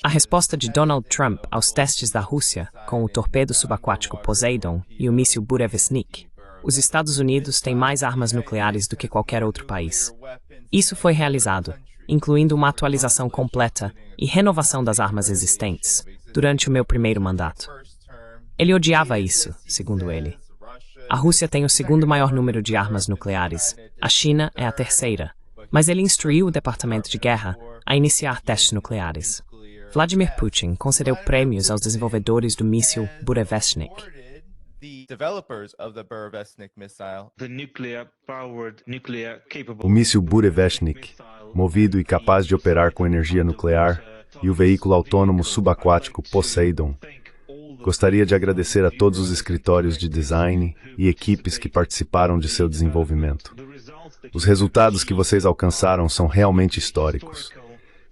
A resposta de Donald Trump aos testes da Rússia com o torpedo subaquático Poseidon e o míssil Burevestnik. Os Estados Unidos têm mais armas nucleares do que qualquer outro país. Isso foi realizado, incluindo uma atualização completa e renovação das armas existentes, durante o meu primeiro mandato. Ele odiava isso, segundo ele. A Rússia tem o segundo maior número de armas nucleares, a China é a terceira, mas ele instruiu o Departamento de Guerra a iniciar testes nucleares. Vladimir Putin concedeu prêmios aos desenvolvedores do míssil Burevestnik. O míssil Burevestnik, movido e capaz de operar com energia nuclear, e o veículo autônomo subaquático Poseidon. Gostaria de agradecer a todos os escritórios de design e equipes que participaram de seu desenvolvimento. Os resultados que vocês alcançaram são realmente históricos.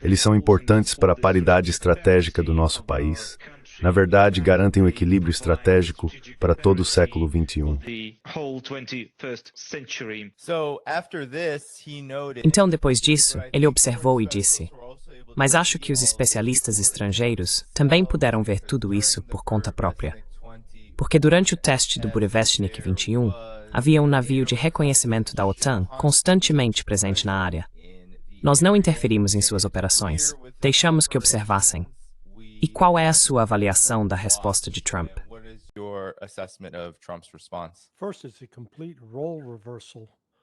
Eles são importantes para a paridade estratégica do nosso país. Na verdade, garantem o equilíbrio estratégico para todo o século XXI. Então, depois disso, ele observou e disse: mas acho que os especialistas estrangeiros também puderam ver tudo isso por conta própria. Porque durante o teste do Burevestnik 21, havia um navio de reconhecimento da OTAN constantemente presente na área. Nós não interferimos em suas operações, deixamos que observassem. E qual é a sua avaliação da resposta de Trump?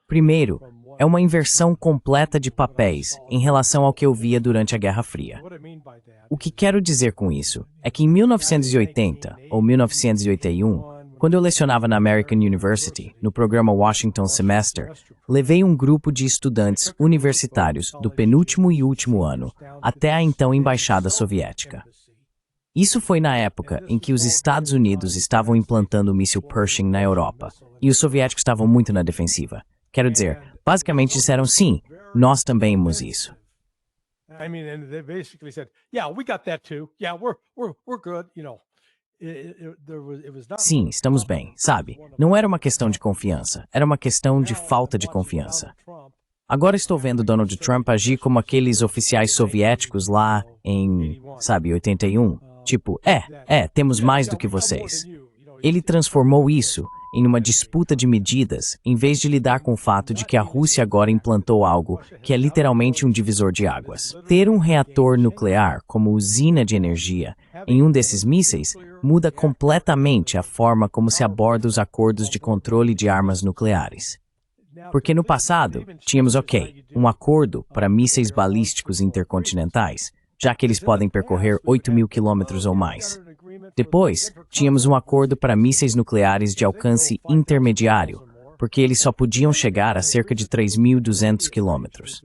Primeiro, é uma inversão completa de papéis em relação ao que eu via durante a Guerra Fria. O que quero dizer com isso é que em 1980 ou 1981, quando eu lecionava na American University, no programa Washington Semester, levei um grupo de estudantes universitários do penúltimo e último ano até a então Embaixada Soviética. Isso foi na época em que os Estados Unidos estavam implantando o míssil Pershing na Europa, e os soviéticos estavam muito na defensiva. Quero dizer, basicamente disseram sim, nós também temos isso. Sim, estamos bem, sabe? Não era uma questão de confiança, era uma questão de falta de confiança. Agora estou vendo Donald Trump agir como aqueles oficiais soviéticos lá em, 81. Tipo, temos mais do que vocês. Ele transformou isso em uma disputa de medidas, em vez de lidar com o fato de que a Rússia agora implantou algo que é literalmente um divisor de águas. Ter um reator nuclear como usina de energia em um desses mísseis muda completamente a forma como se aborda os acordos de controle de armas nucleares. Porque no passado, tínhamos, um acordo para mísseis balísticos intercontinentais, já que eles podem percorrer 8.000 quilômetros ou mais. Depois, tínhamos um acordo para mísseis nucleares de alcance intermediário, porque eles só podiam chegar a cerca de 3.200 quilômetros.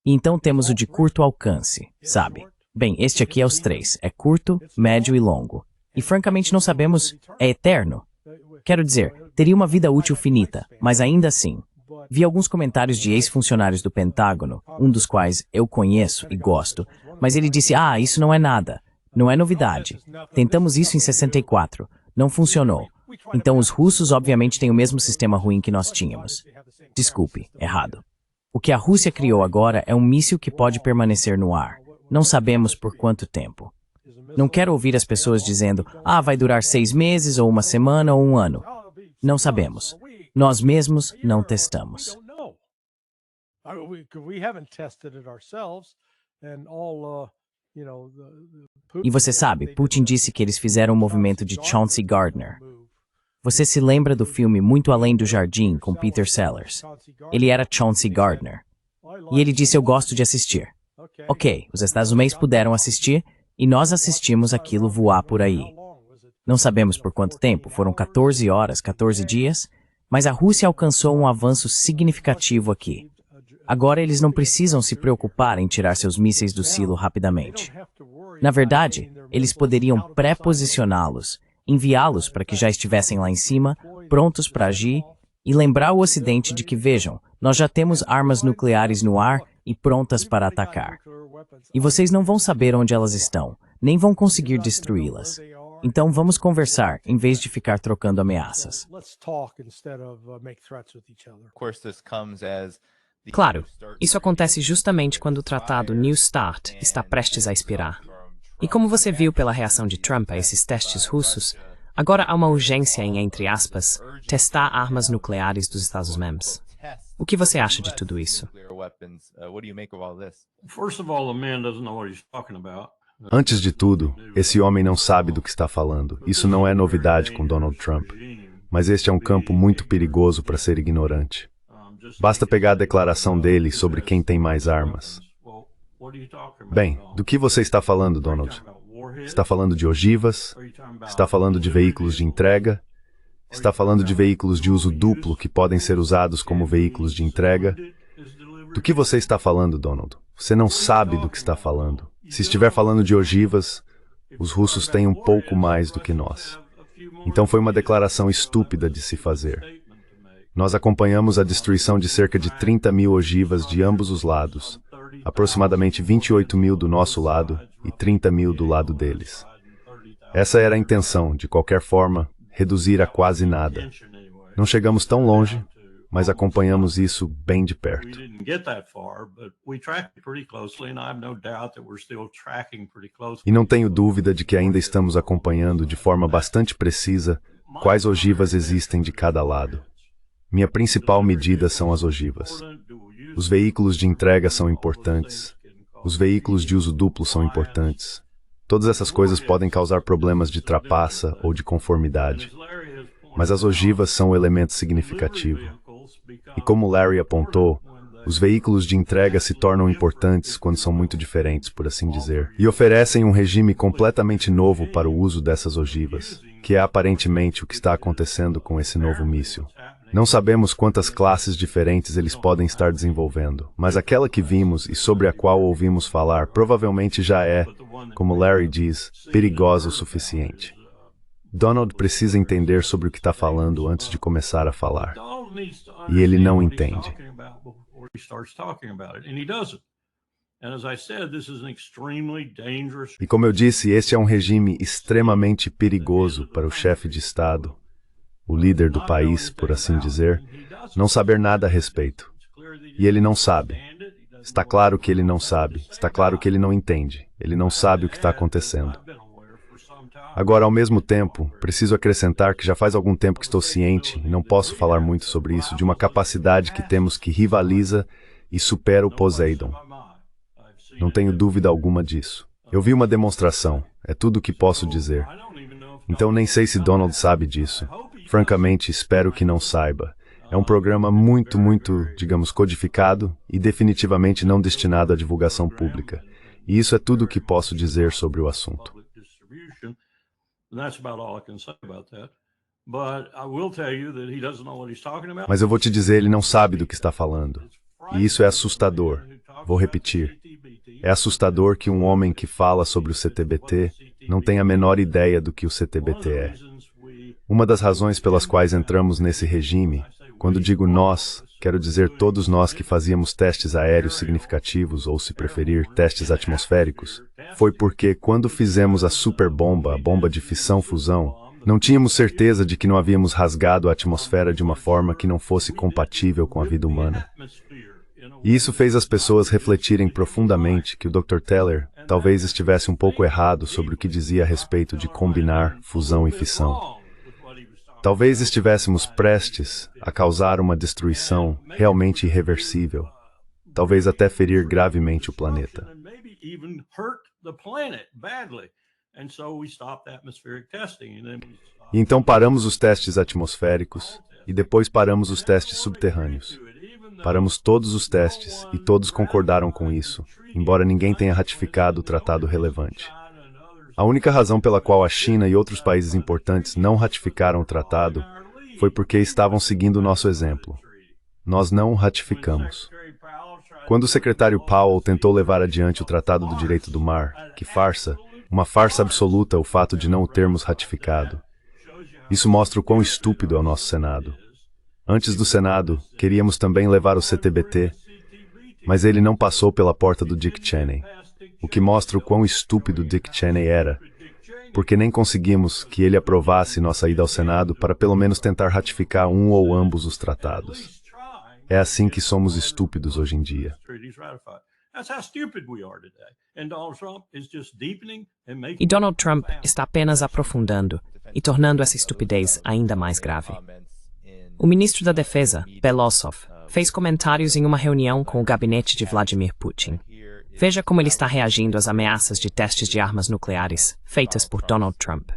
E então temos o de curto alcance, sabe? Bem, este aqui é os três, é curto, médio e longo. E francamente não sabemos, é eterno. Quero dizer, teria uma vida útil finita, mas ainda assim. Vi alguns comentários de ex-funcionários do Pentágono, um dos quais eu conheço e gosto, mas ele disse, isso não é nada, não é novidade. Tentamos isso em 64, não funcionou. Então os russos obviamente têm o mesmo sistema ruim que nós tínhamos. Desculpe, errado. O que a Rússia criou agora é um míssil que pode permanecer no ar. Não sabemos por quanto tempo. Não quero ouvir as pessoas dizendo, vai durar 6 meses, ou 1 semana, ou 1 ano. Não sabemos. Nós mesmos não testamos. E você sabe, Putin disse que eles fizeram um movimento de Chauncey Gardner. Você se lembra do filme Muito Além do Jardim, com Peter Sellers? Ele era Chauncey Gardner. E ele disse, eu gosto de assistir. Os Estados Unidos puderam assistir, e nós assistimos aquilo voar por aí. Não sabemos por quanto tempo, foram 14 horas, 14 dias, mas a Rússia alcançou um avanço significativo aqui. Agora eles não precisam se preocupar em tirar seus mísseis do silo rapidamente. Na verdade, eles poderiam pré-posicioná-los, enviá-los para que já estivessem lá em cima, prontos para agir, e lembrar o Ocidente de que, vejam, nós já temos armas nucleares no ar e prontas para atacar. E vocês não vão saber onde elas estão, nem vão conseguir destruí-las. Então vamos conversar, em vez de ficar trocando ameaças. Claro, isso acontece justamente quando o tratado New START está prestes a expirar. E como você viu pela reação de Trump a esses testes russos, agora há uma urgência em, entre aspas, testar armas nucleares dos Estados-membros. O que você acha de tudo isso? Antes de tudo, esse homem não sabe do que está falando. Isso não é novidade com Donald Trump. Mas este é um campo muito perigoso para ser ignorante. Basta pegar a declaração dele sobre quem tem mais armas. Bem, do que você está falando, Donald? Está falando de ogivas? Está falando de veículos de entrega? Está falando de veículos de uso duplo que podem ser usados como veículos de entrega? Do que você está falando, Donald? Você não sabe do que está falando. Se estiver falando de ogivas, os russos têm um pouco mais do que nós. Então foi uma declaração estúpida de se fazer. Nós acompanhamos a destruição de cerca de 30 mil ogivas de ambos os lados, aproximadamente 28 mil do nosso lado e 30 mil do lado deles. Essa era a intenção, de qualquer forma, reduzir a quase nada. Não chegamos tão longe, mas acompanhamos isso bem de perto. E não tenho dúvida de que ainda estamos acompanhando de forma bastante precisa quais ogivas existem de cada lado. Minha principal medida são as ogivas. Os veículos de entrega são importantes. Os veículos de uso duplo são importantes. Todas essas coisas podem causar problemas de trapaça ou de conformidade. Mas as ogivas são um elemento significativo. E como Larry apontou, os veículos de entrega se tornam importantes quando são muito diferentes, por assim dizer, e oferecem um regime completamente novo para o uso dessas ogivas, que é aparentemente o que está acontecendo com esse novo míssil. Não sabemos quantas classes diferentes eles podem estar desenvolvendo, mas aquela que vimos e sobre a qual ouvimos falar provavelmente já é, como Larry diz, perigosa o suficiente. Donald precisa entender sobre o que está falando antes de começar a falar. E ele não entende. E como eu disse, este é um regime extremamente perigoso para o chefe de Estado, o líder do país, por assim dizer, não saber nada a respeito. E ele não sabe. Está claro que ele não sabe. Está claro que ele não entende. Ele não sabe o que está acontecendo. Agora, ao mesmo tempo, preciso acrescentar que já faz algum tempo que estou ciente, e não posso falar muito sobre isso, de uma capacidade que temos que rivaliza e supera o Poseidon. Não tenho dúvida alguma disso. Eu vi uma demonstração, é tudo o que posso dizer. Então nem sei se Donald sabe disso. Francamente, espero que não saiba. É um programa muito, digamos, codificado e definitivamente não destinado à divulgação pública. E isso é tudo o que posso dizer sobre o assunto. Mas eu vou te dizer, ele não sabe do que está falando. E isso é assustador. Vou repetir. É assustador que um homem que fala sobre o CTBT não tenha a menor ideia do que o CTBT é. Uma das razões pelas quais entramos nesse regime, quando digo nós, quero dizer todos nós que fazíamos testes aéreos significativos, ou se preferir, testes atmosféricos, foi porque quando fizemos a superbomba, a bomba de fissão-fusão, não tínhamos certeza de que não havíamos rasgado a atmosfera de uma forma que não fosse compatível com a vida humana. E isso fez as pessoas refletirem profundamente que o Dr. Teller talvez estivesse um pouco errado sobre o que dizia a respeito de combinar fusão e fissão. Talvez estivéssemos prestes a causar uma destruição realmente irreversível, talvez até ferir gravemente o planeta. E então paramos os testes atmosféricos e depois paramos os testes subterrâneos. Paramos todos os testes e todos concordaram com isso, embora ninguém tenha ratificado o tratado relevante. A única razão pela qual a China e outros países importantes não ratificaram o tratado foi porque estavam seguindo o nosso exemplo. Nós não o ratificamos. Quando o secretário Powell tentou levar adiante o Tratado do Direito do Mar, que farsa, uma farsa absoluta o fato de não o termos ratificado. Isso mostra o quão estúpido é o nosso Senado. Antes do Senado, queríamos também levar o CTBT, mas ele não passou pela porta do Dick Cheney. O que mostra o quão estúpido Dick Cheney era, porque nem conseguimos que ele aprovasse nossa ida ao Senado para pelo menos tentar ratificar um ou ambos os tratados. É assim que somos estúpidos hoje em dia. E Donald Trump está apenas aprofundando e tornando essa estupidez ainda mais grave. O ministro da Defesa, Belousov, fez comentários em uma reunião com o gabinete de Vladimir Putin. Veja como ele está reagindo às ameaças de testes de armas nucleares feitas por Donald Trump.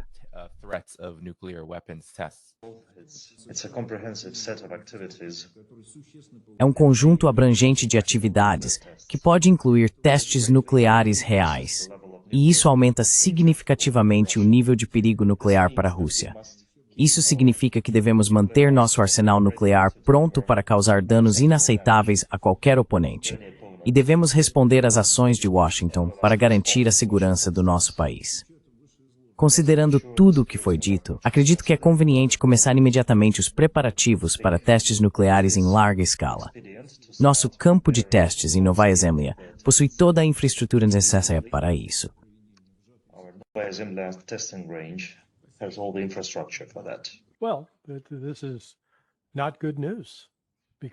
É um conjunto abrangente de atividades que pode incluir testes nucleares reais, e isso aumenta significativamente o nível de perigo nuclear para a Rússia. Isso significa que devemos manter nosso arsenal nuclear pronto para causar danos inaceitáveis a qualquer oponente, e devemos responder às ações de Washington para garantir a segurança do nosso país. Considerando tudo o que foi dito, acredito que é conveniente começar imediatamente os preparativos para testes nucleares em larga escala. Nosso campo de testes em Novaya Zemlya possui toda a infraestrutura necessária para isso.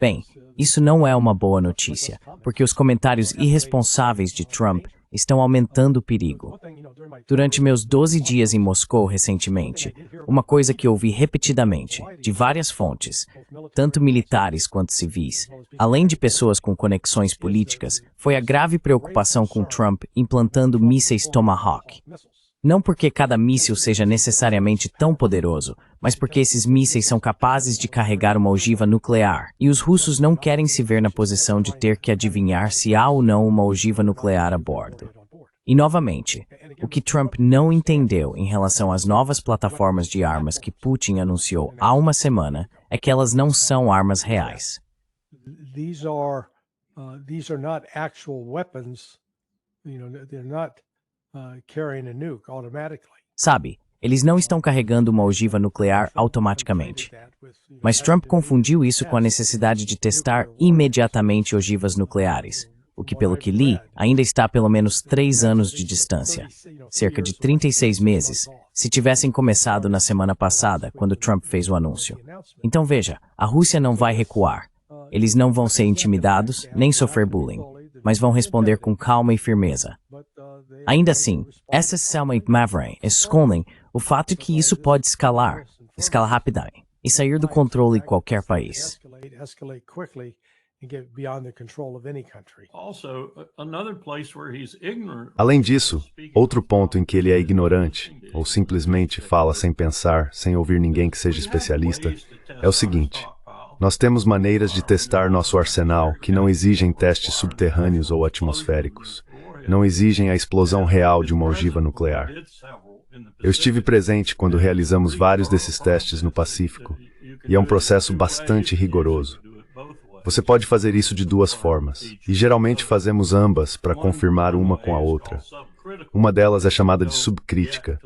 Bem, isso não é uma boa notícia, porque os comentários irresponsáveis de Trump estão aumentando o perigo. Durante meus 12 dias em Moscou recentemente, uma coisa que ouvi repetidamente, de várias fontes, tanto militares quanto civis, além de pessoas com conexões políticas, foi a grave preocupação com Trump implantando mísseis Tomahawk. Não porque cada míssil seja necessariamente tão poderoso, mas porque esses mísseis são capazes de carregar uma ogiva nuclear, e os russos não querem se ver na posição de ter que adivinhar se há ou não uma ogiva nuclear a bordo. E novamente, o que Trump não entendeu em relação às novas plataformas de armas que Putin anunciou há uma semana é que elas não são armas reais. These are not actual weapons, they're not carrying a nuke automatically. Sabe, eles não estão carregando uma ogiva nuclear automaticamente. Mas Trump confundiu isso com a necessidade de testar imediatamente ogivas nucleares, o que, pelo que li, ainda está a pelo menos 3 anos de distância, cerca de 36 meses, se tivessem começado na semana passada, quando Trump fez o anúncio. Então veja, a Rússia não vai recuar. Eles não vão ser intimidados, nem sofrer bullying, mas vão responder com calma e firmeza. Ainda assim, essa Selma Maverick escondem o fato de que isso pode escalar rapidamente, e sair do controle de qualquer país. Além disso, outro ponto em que ele é ignorante, ou simplesmente fala sem pensar, sem ouvir ninguém que seja especialista, é o seguinte: nós temos maneiras de testar nosso arsenal que não exigem testes subterrâneos ou atmosféricos. Não exigem a explosão real de uma ogiva nuclear. Eu estive presente quando realizamos vários desses testes no Pacífico, e é um processo bastante rigoroso. Você pode fazer isso de 2 formas, e geralmente fazemos ambas para confirmar uma com a outra. Uma delas é chamada de subcrítica,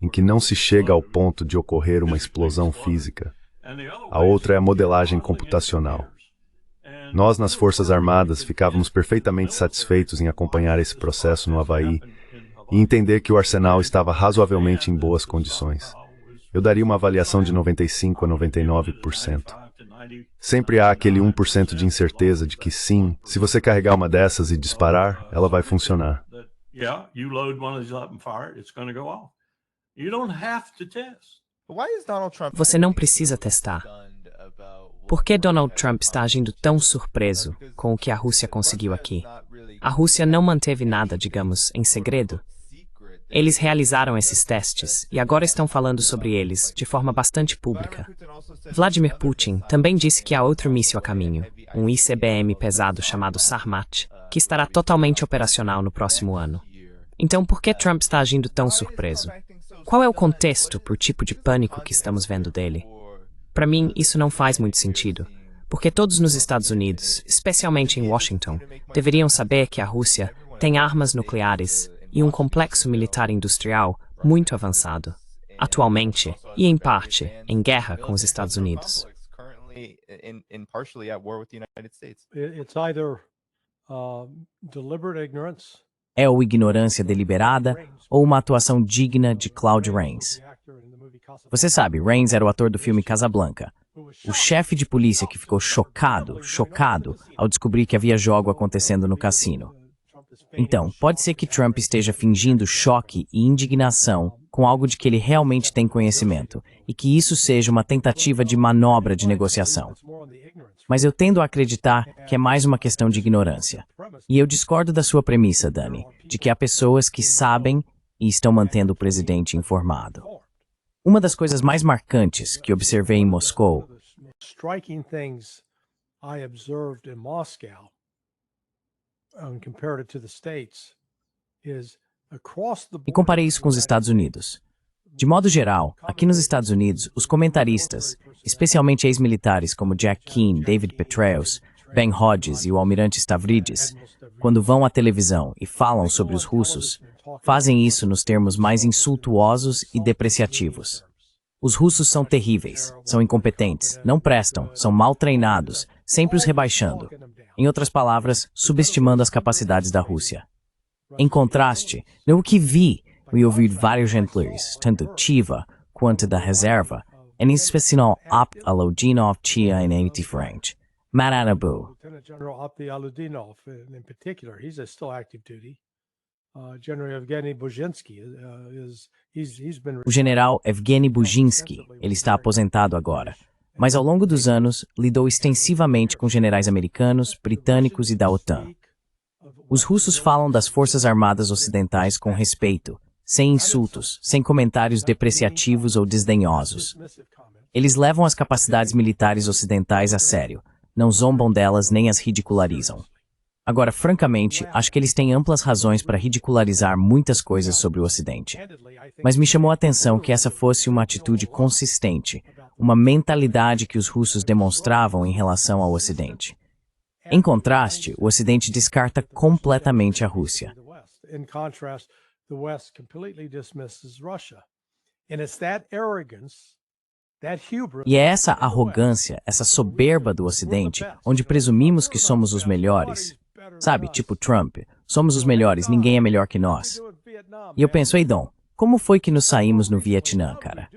em que não se chega ao ponto de ocorrer uma explosão física. A outra é a modelagem computacional. Nós, nas Forças Armadas, ficávamos perfeitamente satisfeitos em acompanhar esse processo no Havaí e entender que o arsenal estava razoavelmente em boas condições. Eu daria uma avaliação de 95% a 99%. Sempre há aquele 1% de incerteza de que sim, se você carregar uma dessas e disparar, ela vai funcionar. Você não precisa testar. Por que Donald Trump está agindo tão surpreso com o que a Rússia conseguiu aqui? A Rússia não manteve nada, digamos, em segredo. Eles realizaram esses testes e agora estão falando sobre eles de forma bastante pública. Vladimir Putin também disse que há outro míssil a caminho, um ICBM pesado chamado Sarmat, que estará totalmente operacional no próximo ano. Então, por que Trump está agindo tão surpreso? Qual é o contexto para o tipo de pânico que estamos vendo dele? Para mim, isso não faz muito sentido, porque todos nos Estados Unidos, especialmente em Washington, deveriam saber que a Rússia tem armas nucleares e um complexo militar industrial muito avançado, atualmente, e em parte, em guerra com os Estados Unidos. It's either deliberate ignorance É ou ignorância deliberada ou uma atuação digna de Claude Rains? Você sabe, Rains era o ator do filme Casablanca. O chefe de polícia que ficou chocado ao descobrir que havia jogo acontecendo no cassino. Então, pode ser que Trump esteja fingindo choque e indignação com algo de que ele realmente tem conhecimento, e que isso seja uma tentativa de manobra de negociação. Mas eu tendo a acreditar que é mais uma questão de ignorância. E eu discordo da sua premissa, Dani, de que há pessoas que sabem e estão mantendo o presidente informado. Uma das coisas mais marcantes que observei em Moscou e comparei isso com os Estados Unidos. De modo geral, aqui nos Estados Unidos, os comentaristas, especialmente ex-militares como Jack Keane, David Petraeus, Ben Hodges e o almirante Stavridis, quando vão à televisão e falam sobre os russos, fazem isso nos termos mais insultuosos e depreciativos. Os russos são terríveis, são incompetentes, não prestam, são mal treinados, sempre os rebaixando. Em outras palavras, subestimando as capacidades da Rússia. Em contraste, no que vi e ouvi vários chancelleries, tanto Chiva quanto da reserva, em especial Opt Aludinov Chia em diferente. Maranabu. Lieutenant General Opti Aludinov, in particular, he's still active duty. General Evgeny Bujinsky he's been. O general Evgeny Bujinsky, ele está aposentado agora, mas ao longo dos anos lidou extensivamente com generais americanos, britânicos e da OTAN. Os russos falam das forças armadas ocidentais com respeito, sem insultos, sem comentários depreciativos ou desdenhosos. Eles levam as capacidades militares ocidentais a sério, não zombam delas nem as ridicularizam. Agora, francamente, acho que eles têm amplas razões para ridicularizar muitas coisas sobre o Ocidente. Mas me chamou a atenção que essa fosse uma atitude consistente, uma mentalidade que os russos demonstravam em relação ao Ocidente. Em contraste, o Ocidente descarta completamente a Rússia. E é essa arrogância, essa soberba do Ocidente, onde presumimos que somos os melhores. Sabe, tipo Trump, somos os melhores, ninguém é melhor que nós. E eu penso, ei Dom, como foi que nos saímos no Vietnã, cara?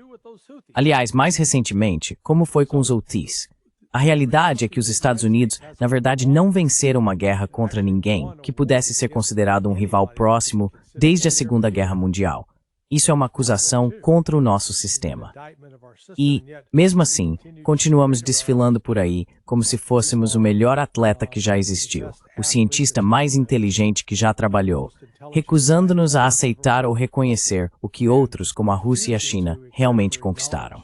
Aliás, mais recentemente, como foi com os Houthis? A realidade é que os Estados Unidos, na verdade, não venceram uma guerra contra ninguém que pudesse ser considerado um rival próximo desde a Segunda Guerra Mundial. Isso é uma acusação contra o nosso sistema. E, mesmo assim, continuamos desfilando por aí como se fôssemos o melhor atleta que já existiu, o cientista mais inteligente que já trabalhou, recusando-nos a aceitar ou reconhecer o que outros, como a Rússia e a China, realmente conquistaram.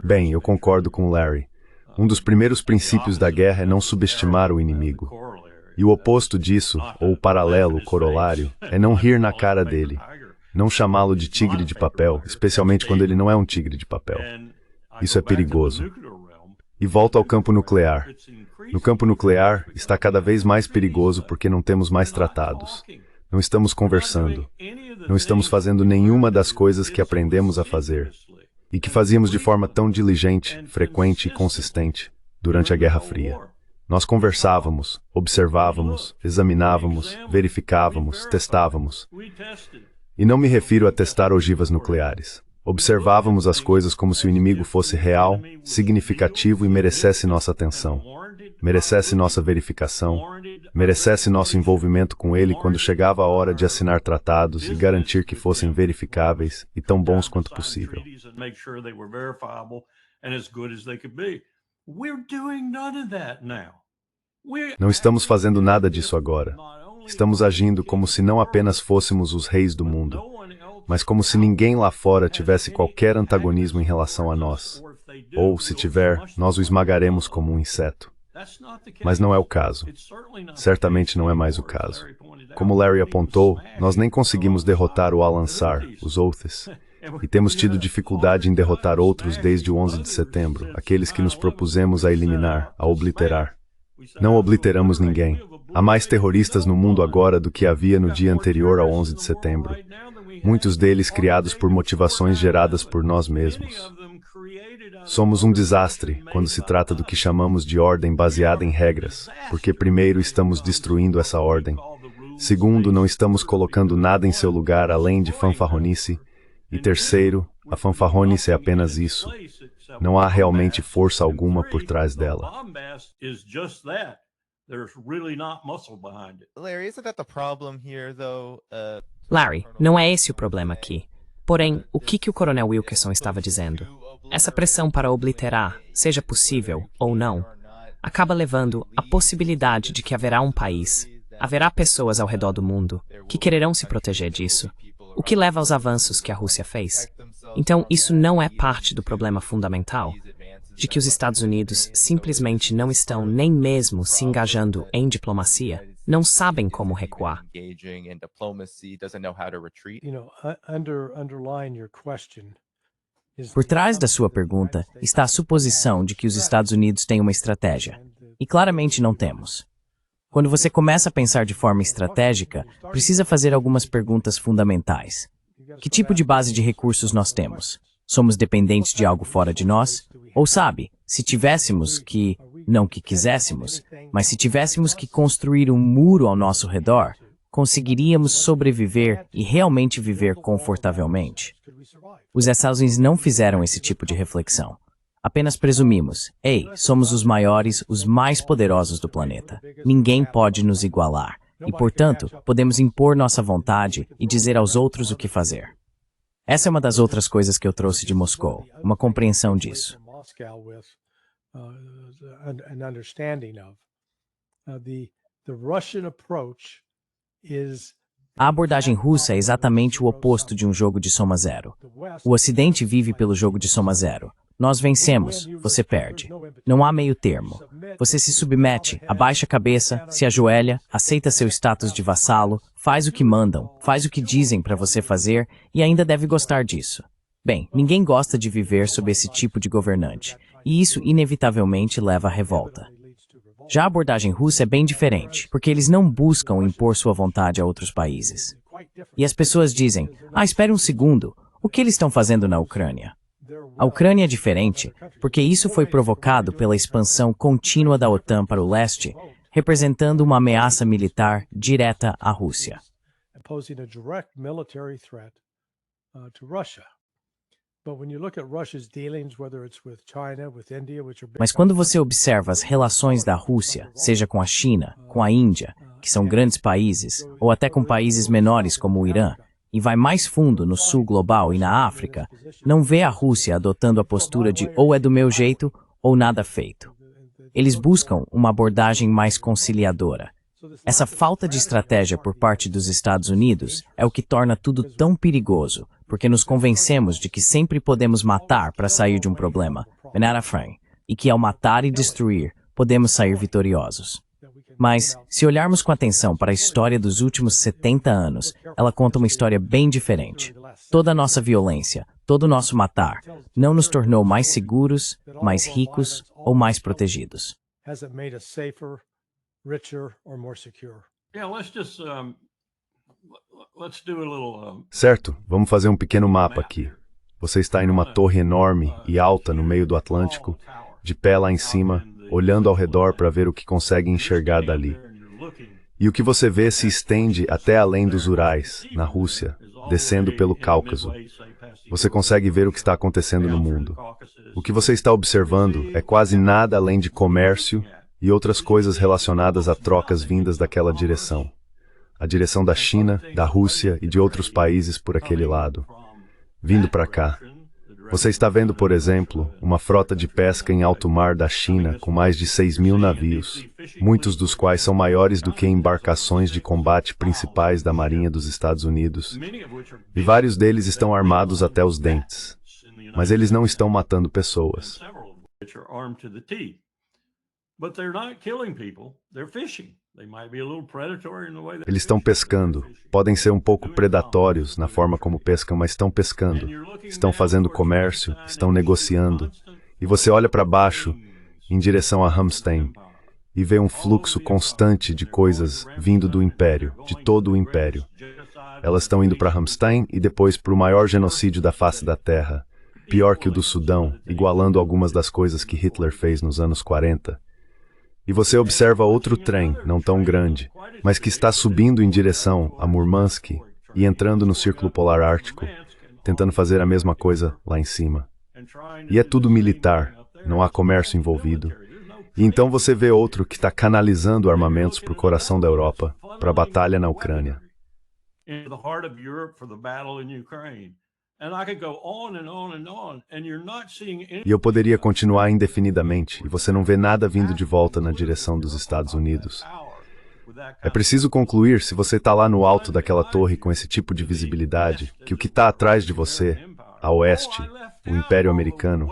Bem, eu concordo com o Larry. Um dos primeiros princípios da guerra é não subestimar o inimigo. E o oposto disso, ou o paralelo, o corolário, é não rir na cara dele. Não chamá-lo de tigre de papel, especialmente quando ele não é um tigre de papel. Isso é perigoso. E volto ao campo nuclear. No campo nuclear, está cada vez mais perigoso porque não temos mais tratados. Não estamos conversando. Não estamos fazendo nenhuma das coisas que aprendemos a fazer. E que fazíamos de forma tão diligente, frequente e consistente durante a Guerra Fria. Nós conversávamos, observávamos, examinávamos, verificávamos, testávamos. E não me refiro a testar ogivas nucleares. Observávamos as coisas como se o inimigo fosse real, significativo e merecesse nossa atenção. Merecesse nossa verificação, merecesse nosso envolvimento com ele quando chegava a hora de assinar tratados e garantir que fossem verificáveis e tão bons quanto possível. Não estamos fazendo nada disso agora. Estamos agindo como se não apenas fôssemos os reis do mundo, mas como se ninguém lá fora tivesse qualquer antagonismo em relação a nós. Ou, se tiver, nós o esmagaremos como um inseto. Mas não é o caso. Certamente não é mais o caso. Como Larry apontou, nós nem conseguimos derrotar o Al-Ansar, os Houthis, e temos tido dificuldade em derrotar outros desde o 11 de setembro, aqueles que nos propusemos a eliminar, a obliterar. Não obliteramos ninguém. Há mais terroristas no mundo agora do que havia no dia anterior ao 11 de setembro. muitos deles criados por motivações geradas por nós mesmos. Somos um desastre quando se trata do que chamamos de ordem baseada em regras, porque primeiro estamos destruindo essa ordem. Segundo, não estamos colocando nada em seu lugar além de fanfarronice. E terceiro, a fanfarronice é apenas isso. Não há realmente força alguma por trás dela. Larry, não é esse o problema aqui. Porém, o que o Coronel Wilkerson estava dizendo? Essa pressão para obliterar, seja possível ou não, acaba levando à possibilidade de que haverá um país, haverá pessoas ao redor do mundo que quererão se proteger disso, o que leva aos avanços que a Rússia fez. Então, isso não é parte do problema fundamental, de que os Estados Unidos simplesmente não estão nem mesmo se engajando em diplomacia, não sabem como recuar. Por trás da sua pergunta está a suposição de que os Estados Unidos têm uma estratégia. E claramente não temos. Quando você começa a pensar de forma estratégica, precisa fazer algumas perguntas fundamentais. Que tipo de base de recursos nós temos? Somos dependentes de algo fora de nós? Ou sabe, se tivéssemos que, não que quiséssemos, mas se tivéssemos que construir um muro ao nosso redor, conseguiríamos sobreviver e realmente viver confortavelmente? Os Estados Unidos não fizeram esse tipo de reflexão. Apenas presumimos, ei, somos os maiores, os mais poderosos do planeta. Ninguém pode nos igualar. E, portanto, podemos impor nossa vontade e dizer aos outros o que fazer. Essa é uma das outras coisas que eu trouxe de Moscou, uma compreensão disso. A abordagem russa é exatamente o oposto de um jogo de soma zero. O Ocidente vive pelo jogo de soma zero. Nós vencemos, você perde. Não há meio termo. Você se submete, abaixa a cabeça, se ajoelha, aceita seu status de vassalo, faz o que mandam, faz o que dizem para você fazer e ainda deve gostar disso. Bem, ninguém gosta de viver sob esse tipo de governante, e isso inevitavelmente leva à revolta. Já a abordagem russa é bem diferente, porque eles não buscam impor sua vontade a outros países. E as pessoas dizem, espere um segundo, o que eles estão fazendo na Ucrânia? A Ucrânia é diferente, porque isso foi provocado pela expansão contínua da OTAN para o leste, representando uma ameaça militar direta à Rússia. Mas quando você observa as relações da Rússia, seja com a China, com a Índia, que são grandes países, ou até com países menores como o Irã, e vai mais fundo no sul global e na África, não vê a Rússia adotando a postura de ou é do meu jeito ou nada feito. Eles buscam uma abordagem mais conciliadora. Essa falta de estratégia por parte dos Estados Unidos é o que torna tudo tão perigoso, porque nos convencemos de que sempre podemos matar para sair de um problema, e que ao matar e destruir, podemos sair vitoriosos. Mas, se olharmos com atenção para a história dos últimos 70 anos, ela conta uma história bem diferente. Toda a nossa violência, todo o nosso matar, não nos tornou mais seguros, mais ricos ou mais protegidos. Certo, vamos fazer um pequeno mapa aqui. Você está em uma torre enorme e alta no meio do Atlântico, de pé lá em cima, olhando ao redor para ver o que consegue enxergar dali. E o que você vê se estende até além dos Urais, na Rússia, descendo pelo Cáucaso. Você consegue ver o que está acontecendo no mundo. O que você está observando é quase nada além de comércio e outras coisas relacionadas a trocas vindas daquela direção. A direção da China, da Rússia e de outros países por aquele lado. Vindo para cá. Você está vendo, por exemplo, uma frota de pesca em alto mar da China com mais de 6.000 navios, muitos dos quais são maiores do que embarcações de combate principais da Marinha dos Estados Unidos. E vários deles estão armados até os dentes. Mas eles não estão matando pessoas. Eles estão pescando. Podem ser um pouco predatórios na forma como pescam, mas estão pescando. Estão fazendo comércio, estão negociando. E você olha para baixo, em direção a Ramstein, e vê um fluxo constante de coisas vindo do Império, de todo o Império. Elas estão indo para Ramstein e depois para o maior genocídio da face da Terra, pior que o do Sudão, igualando algumas das coisas que Hitler fez nos anos 40. E você observa outro trem, não tão grande, mas que está subindo em direção a Murmansk e entrando no Círculo Polar Ártico, tentando fazer a mesma coisa lá em cima. E é tudo militar, não há comércio envolvido. E então você vê outro que está canalizando armamentos para o coração da Europa, para a batalha na Ucrânia. E eu poderia continuar indefinidamente, e você não vê nada vindo de volta na direção dos Estados Unidos. É preciso concluir, se você está lá no alto daquela torre com esse tipo de visibilidade, que o que está atrás de você, a oeste, o Império Americano,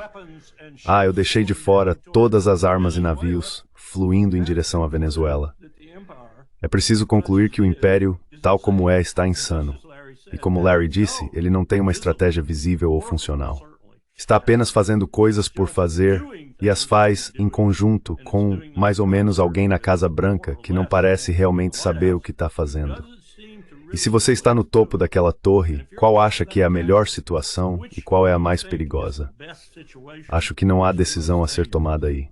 eu deixei de fora todas as armas e navios fluindo em direção à Venezuela. É preciso concluir que o Império, tal como é, está insano. E como Larry disse, ele não tem uma estratégia visível ou funcional. Está apenas fazendo coisas por fazer e as faz em conjunto com, mais ou menos, alguém na Casa Branca que não parece realmente saber o que está fazendo. E se você está no topo daquela torre, qual acha que é a melhor situação e qual é a mais perigosa? Acho que não há decisão a ser tomada aí.